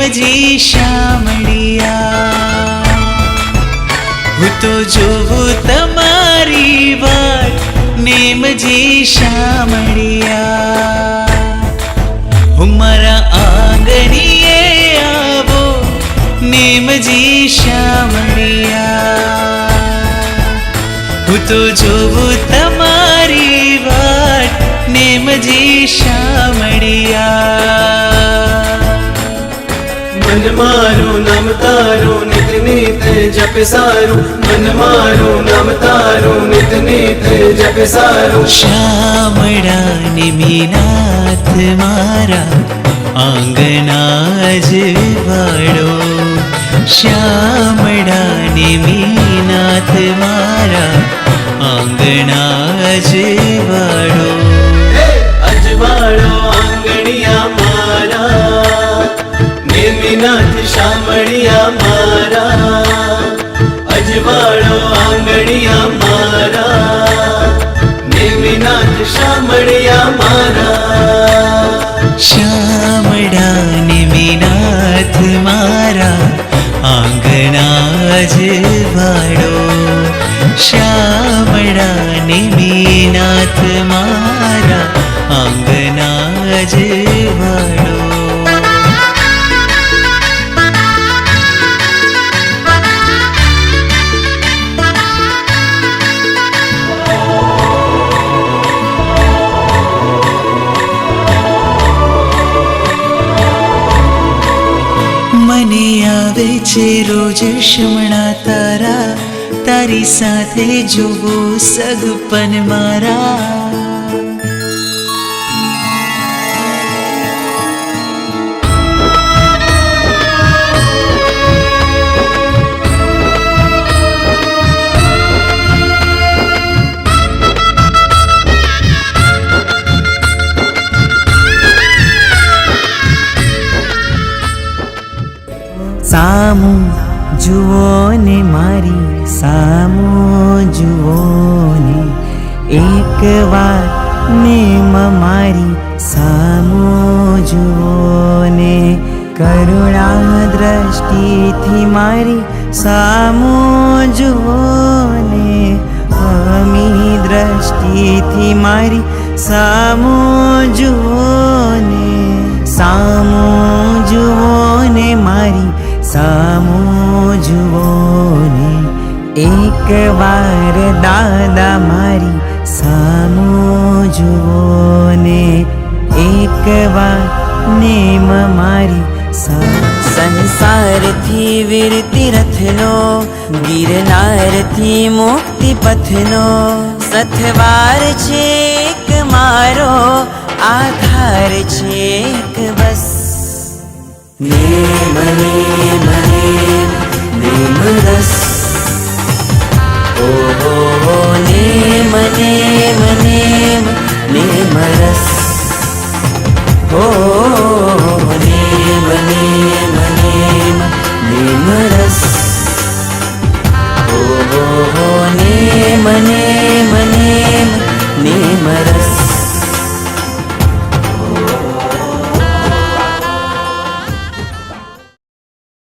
નેમજી શામળિયા હું તો જોઉં તમારી વાત નેમજી શામળિયા હું મારા આંગણીએ આવો નેમજી શામળિયા હું તો જોઉં તમારી વાત નેમજી શામળિયા मन मारू नाम तारू नित नित जप सारू मन मारू नाम तारू नित नित जप सारू શામળા નિમિનાથ મારા આંગણા જ વાળો શ્યામળા નિમિનાથ મારા આંગણા જ વાળો અજવાળો આંગણિયા મારા નિમિનાથ શામળિયા મારા અજવાળો આંગણિયા મારા નિમિનાથ શામળિયા મારા શ્યામળા નિમિનાથ મારા આંગણા જ વાળો શ્યામળા નિમિનાથ મારા આંગણા જ વાળો મને આવે છે રોજ શમણા તારા તારી સાથે જોવો સગપન મારા સામુ જુઓ ને મારી સામુ જુઓ ને એક વાર નેમ મારી સામુ જુઓ ને કરુણા દ્રષ્ટિથી મારી સામુ જુઓ ને અમી દ્રષ્ટિથી મારી સામુ જુઓ ને સામુ જુઓ ને મારી સામુ જુઓ ને એક વાર દાદા મારી સામુ જુઓ ને એક વાર નેમ મારી સંસારથી વીરતિ રથનો ગિરનારથી મુક્તિ પથનો સથવાર છે એક મારો આધાર છે એક બસ નેમ નેમ નેમ